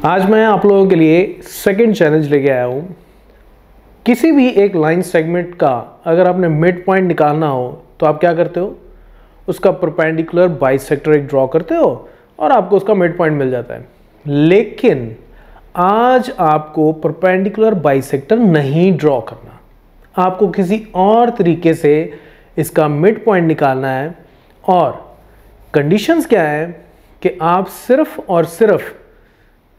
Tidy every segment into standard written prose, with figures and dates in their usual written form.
आज मैं आप लोगों के लिए सेकंड चैलेंज लेके आया हूँ। किसी भी एक लाइन सेगमेंट का अगर आपने मिड पॉइंट निकालना हो तो आप क्या करते हो, उसका परपेंडिकुलर बाइसेक्टर एक ड्रॉ करते हो और आपको उसका मिड पॉइंट मिल जाता है। लेकिन आज आपको परपेंडिकुलर बाइसेक्टर नहीं ड्रॉ करना, आपको किसी और तरीके से इसका मिड पॉइंट निकालना है। और कंडीशंस क्या है कि आप सिर्फ और सिर्फ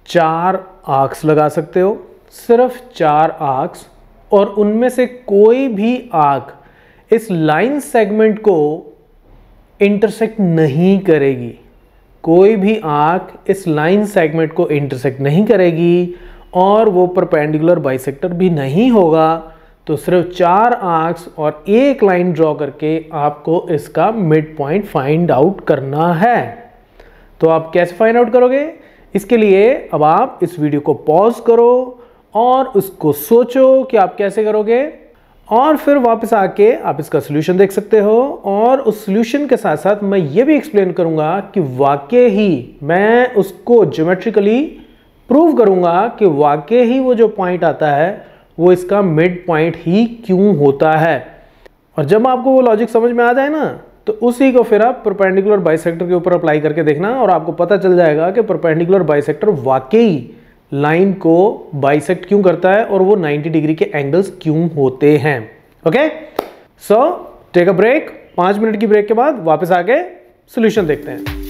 4 आर्क्स लगा सकते हो, सिर्फ 4 आर्क्स, और उनमें से कोई भी आर्क इस लाइन सेगमेंट को इंटरसेक्ट नहीं करेगी। कोई भी आर्क इस लाइन सेगमेंट को इंटरसेक्ट नहीं करेगी और वो परपेंडिकुलर बाइसेक्टर भी नहीं होगा। तो सिर्फ 4 आर्क्स और एक लाइन ड्रॉ करके आपको इसका मिड पॉइंट फाइंड आउट करना है। तो आप कैसे फाइंड आउट करोगे? इसके लिए अब आप इस वीडियो को पॉज करो और उसको सोचो कि आप कैसे करोगे, और फिर वापस आके आप इसका सॉल्यूशन देख सकते हो। और उस सॉल्यूशन के साथ साथ मैं ये भी एक्सप्लेन करूंगा कि वाकई ही मैं उसको ज्योमेट्रिकली प्रूव करूंगा कि वाकई ही वो जो पॉइंट आता है वो इसका मिड पॉइंट ही क्यों होता है। और जब आपको वो लॉजिक समझ में आ जाए ना, तो उसी को फिर आप परपेंडिकुलर बाइसेक्टर के ऊपर अप्लाई करके देखना और आपको पता चल जाएगा कि परपेंडिकुलर बाइसेक्टर वाकई लाइन को बाइसेक्ट क्यों करता है और वो 90 डिग्री के एंगल्स क्यों होते हैं। Okay, so take a break. 5 minute की ब्रेक के बाद वापस आके सॉल्यूशन देखते हैं।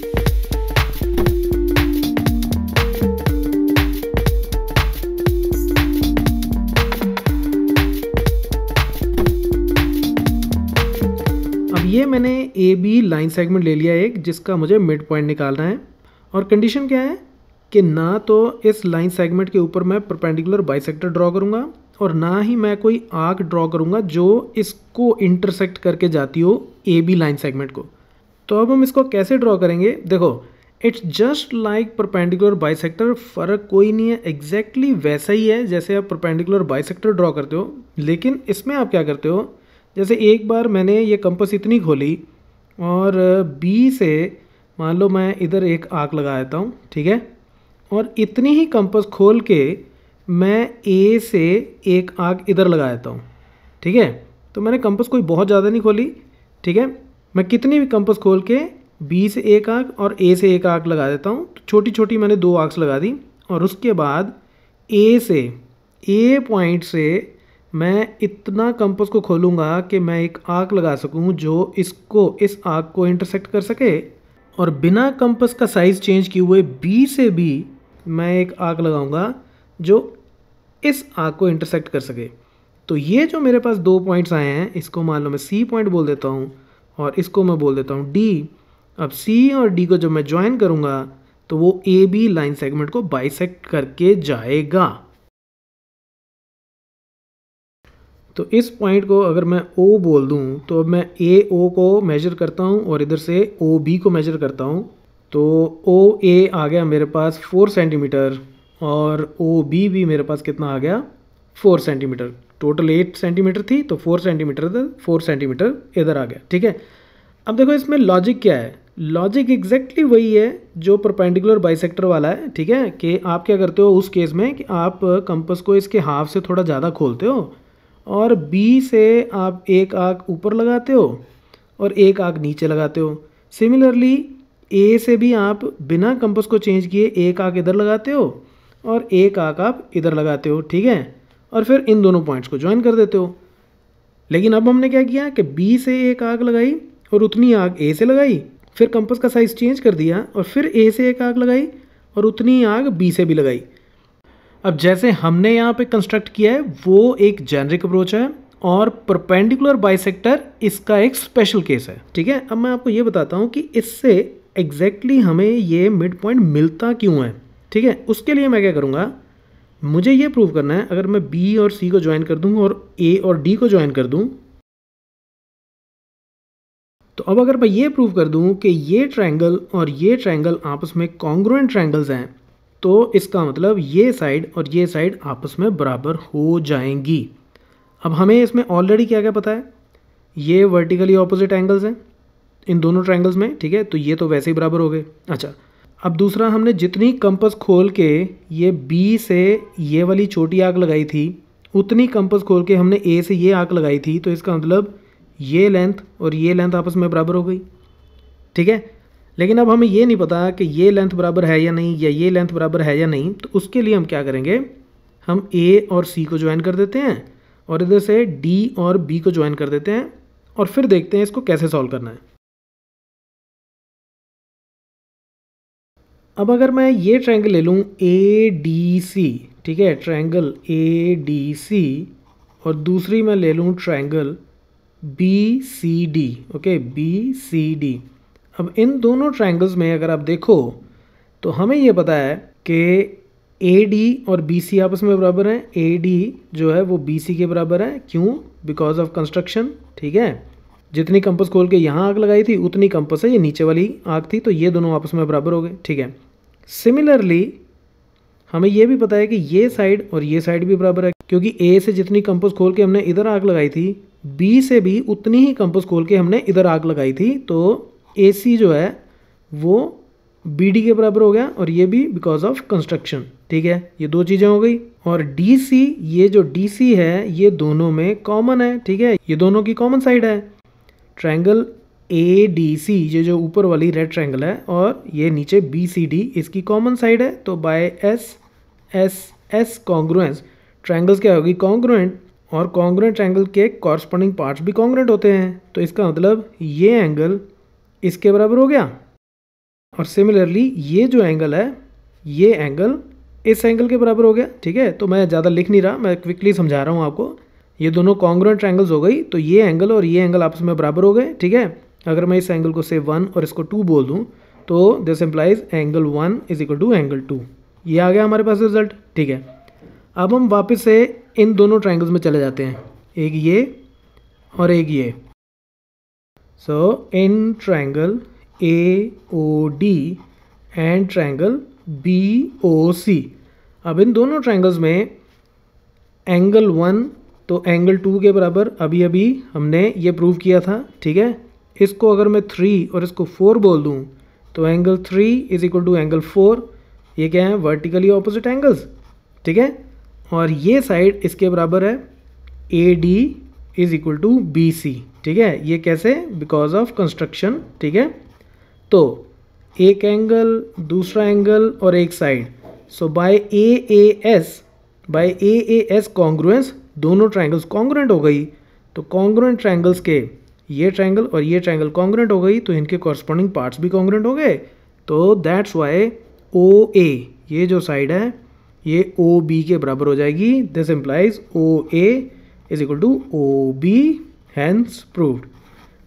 ये मैंने ए बी लाइन सेगमेंट ले लिया एक, जिसका मुझे मिड पॉइंट निकालना है। और कंडीशन क्या है कि ना तो इस लाइन सेगमेंट के ऊपर मैं परपेंडिकुलर बाइसेक्टर ड्रॉ करूंगा और ना ही मैं कोई आर्क ड्रॉ करूंगा जो इसको इंटरसेक्ट करके जाती हो ए बी लाइन सेगमेंट को। तो अब हम इसको कैसे ड्रॉ करेंगे? देखो, it's just like perpendicular bisector, फ़र्क कोई नहीं है, एग्जैक्टली वैसा ही है जैसे आप परपेंडिकुलर बाइसेक्टर ड्रॉ करते हो। लेकिन इसमें आप क्या करते हो, जैसे एक बार मैंने ये कंपास इतनी खोली और बी से मान लो मैं इधर एक आर्क लगा देता हूँ, ठीक है, और इतनी ही कंपास खोल के मैं ए से एक आर्क इधर लगा देता हूँ, ठीक है। तो मैंने कंपास कोई बहुत ज़्यादा नहीं खोली, ठीक है, मैं कितनी भी कंपास खोल के बी से एक आर्क और ए से एक आर्क लगा देता हूँ। तो छोटी छोटी मैंने 2 आर्क्स लगा दी और उसके बाद ए पॉइंट से मैं इतना कंपास को खोलूँगा कि मैं एक आर्क लगा सकूँ जो इस आर्क को इंटरसेक्ट कर सके, और बिना कंपास का साइज़ चेंज किए हुए बी से भी मैं एक आर्क लगाऊंगा जो इस आर्क को इंटरसेक्ट कर सके। तो ये जो मेरे पास 2 पॉइंट्स आए हैं, इसको मान लो मैं सी पॉइंट बोल देता हूँ और इसको मैं बोल देता हूँ डी। अब सी और डी को जब मैं ज्वाइन करूँगा तो वो ए बी लाइन सेगमेंट को बाइसेक्ट करके जाएगा। तो इस पॉइंट को अगर मैं O बोल दूं तो अब मैं AO को मेजर करता हूं और इधर से OB को मेजर करता हूं। तो OA आ गया मेरे पास 4 सेंटीमीटर और OB भी मेरे पास कितना आ गया, 4 सेंटीमीटर। टोटल 8 सेंटीमीटर थी तो 4 सेंटीमीटर इधर आ गया, ठीक है। अब देखो इसमें लॉजिक क्या है, लॉजिक एग्जैक्टली वही है जो परपेंडिकुलर बाइसेक्टर वाला है, ठीक है। कि आप क्या करते हो उस केस में कि आप कंपास को इसके हाफ से थोड़ा ज़्यादा खोलते हो और बी से आप एक आर्क ऊपर लगाते हो और एक आर्क नीचे लगाते हो। सिमिलरली ए से भी आप बिना कंपास को चेंज किए एक आर्क इधर लगाते हो और एक आर्क आप इधर लगाते हो, ठीक है, और फिर इन दोनों पॉइंट्स को ज्वाइन कर देते हो। लेकिन अब हमने क्या किया कि बी से एक आर्क लगाई और उतनी आर्क ए से लगाई, फिर कंपास का साइज़ चेंज कर दिया और फिर ए से एक आर्क लगाई और उतनी आर्क बी से भी लगाई। अब जैसे हमने यहाँ पे कंस्ट्रक्ट किया है वो एक जेनरिक अप्रोच है और परपेंडिकुलर बाइसेक्टर इसका एक स्पेशल केस है, ठीक है। अब मैं आपको ये बताता हूँ कि इससे एग्जैक्टली हमें ये मिड पॉइंट मिलता क्यों है, ठीक है। उसके लिए मैं क्या करूँगा, मुझे ये प्रूव करना है अगर मैं बी और सी को ज्वाइन कर दूँ और ए और डी को ज्वाइन कर दूँ, तो अब अगर मैं ये प्रूव कर दूँ कि ये ट्रायंगल और ये ट्रायंगल आपस में कॉन्ग्रुएंट ट्रायंगल्स हैं, तो इसका मतलब ये साइड और ये साइड आपस में बराबर हो जाएंगी। अब हमें इसमें ऑलरेडी क्या क्या पता है, ये वर्टिकली ऑपोजिट एंगल्स हैं इन दोनों ट्रायंगल्स में, ठीक है, तो ये तो वैसे ही बराबर हो गए। अच्छा, अब दूसरा, हमने जितनी कंपास खोल के ये बी से ये वाली छोटी आर्क लगाई थी, उतनी कंपास खोल के हमने ए से ये आर्क लगाई थी, तो इसका मतलब ये लेंथ और ये लेंथ आपस में बराबर हो गई, ठीक है। लेकिन अब हमें ये नहीं पता कि ये लेंथ बराबर है या नहीं, या ये लेंथ बराबर है या नहीं, तो उसके लिए हम क्या करेंगे, हम ए और सी को ज्वाइन कर देते हैं और इधर से डी और बी को ज्वाइन कर देते हैं और फिर देखते हैं इसको कैसे सॉल्व करना है। अब अगर मैं ये ट्रायंगल ले लूँ ए डी सी, ठीक है, ट्रायंगल ए डी सी, और दूसरी मैं ले लूँ triangle B C D, okay, B C D. अब इन दोनों ट्रायंगल्स में अगर आप देखो तो हमें ये पता है कि ए डी और बी सी आपस में बराबर हैं। ए डी जो है वो बी सी के बराबर है, क्यों, बिकॉज ऑफ कंस्ट्रक्शन, ठीक है। जितनी कंपास खोल के यहाँ आग लगाई थी उतनी कंपास है ये नीचे वाली आग थी, तो ये दोनों आपस में बराबर हो गए, ठीक है। सिमिलरली हमें ये भी पता है कि ये साइड और ये साइड भी बराबर है, क्योंकि ए से जितनी कंपास खोल के हमने इधर आग लगाई थी, बी से भी उतनी ही कंपास खोल के हमने इधर आग लगाई थी, तो ए सी जो है वो बी डी के बराबर हो गया, और ये भी बिकॉज ऑफ कंस्ट्रक्शन, ठीक है। ये दो चीज़ें हो गई। और डी सी, ये जो डी सी है ये दोनों में कॉमन है, ठीक है, ये दोनों की कॉमन साइड है। ट्रायंगल ए डी सी, ये जो ऊपर वाली रेड ट्रायंगल है, और ये नीचे बी सी डी, इसकी कॉमन साइड है, तो by S S S congruence triangles क्या होगी, कॉन्ग्रुएंट, और कॉन्ग्रुएंट ट्रायंगल के कॉरस्पॉन्डिंग पार्ट्स भी कॉन्ग्रुएंट होते हैं, तो इसका मतलब ये एंगल इसके बराबर हो गया। और सिमिलरली ये जो एंगल है ये एंगल इस एंगल के बराबर हो गया, ठीक है। तो मैं ज़्यादा लिख नहीं रहा, मैं क्विकली समझा रहा हूँ आपको। ये दोनों कॉन्ग्रुएंट ट्रायंगल्स हो गई, तो ये एंगल और ये एंगल आपस में बराबर हो गए, ठीक है। अगर मैं इस एंगल को से 1 और इसको 2 बोल दूँ तो this implies angle 1 is equal to angle 2। ये आ गया हमारे पास रिजल्ट, ठीक है। अब हम वापस से इन दोनों ट्रायंगल्स में चले जाते हैं, एक ये और एक ये। So in triangle AOD and triangle BOC, अब इन दोनों ट्रायंगल्स में एंगल 1 तो एंगल 2 के बराबर अभी अभी हमने ये प्रूव किया था, ठीक है। इसको अगर मैं 3 और इसको 4 बोल दूँ तो angle 3 is equal to angle 4, ये क्या है, वर्टिकली ऑपोजिट एंगल्स, ठीक है। और ये साइड इसके बराबर है AD is equal to BC, ठीक है। ये कैसे, बिकॉज ऑफ कंस्ट्रक्शन, ठीक है। तो एक एंगल, दूसरा एंगल और एक साइड, सो बाय AAS कॉन्ग्रुएंस दोनों ट्रायंगल्स कॉन्ग्रुएंट हो गई, तो कॉन्ग्रुएंट ट्रायंगल्स के ये ट्रायंगल और ये ट्रायंगल कॉन्ग्रुएंट हो गई, तो इनके कॉरस्पॉन्डिंग पार्ट्स भी कॉन्ग्रुएंट हो गए, तो दैट्स वाई OA ये जो साइड है ये OB के बराबर हो जाएगी। This implies OA is equal to OB, hence proved.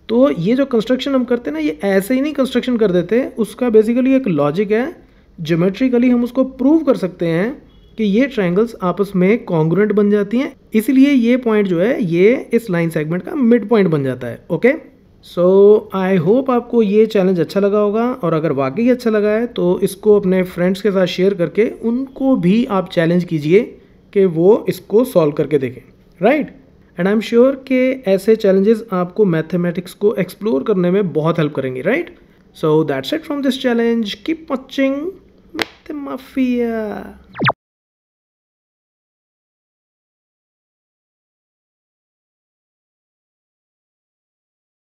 तो ये जो कंस्ट्रक्शन हम करते हैं ना, ये ऐसे ही नहीं कंस्ट्रक्शन कर देते, उसका बेसिकली एक लॉजिक है, ज्योमेट्रिकली हम उसको प्रूव कर सकते हैं कि ये ट्रायंगल्स आपस में कॉन्ग्रुएंट बन जाती हैं, इसलिए ये पॉइंट जो है ये इस लाइन सेगमेंट का मिड पॉइंट बन जाता है, ओके। सो आई होप आपको ये चैलेंज अच्छा लगा होगा, और अगर वाकई अच्छा लगा है तो इसको अपने फ्रेंड्स के साथ शेयर करके उनको भी आप चैलेंज कीजिए कि वो इसको सॉल्व करके देखें, right. And I am sure कि ऐसे चैलेंजेस आपको मैथमेटिक्स को एक्सप्लोर करने में बहुत हेल्प करेंगे, right. So that's it from this challenge, keep watching मैथमाफिया।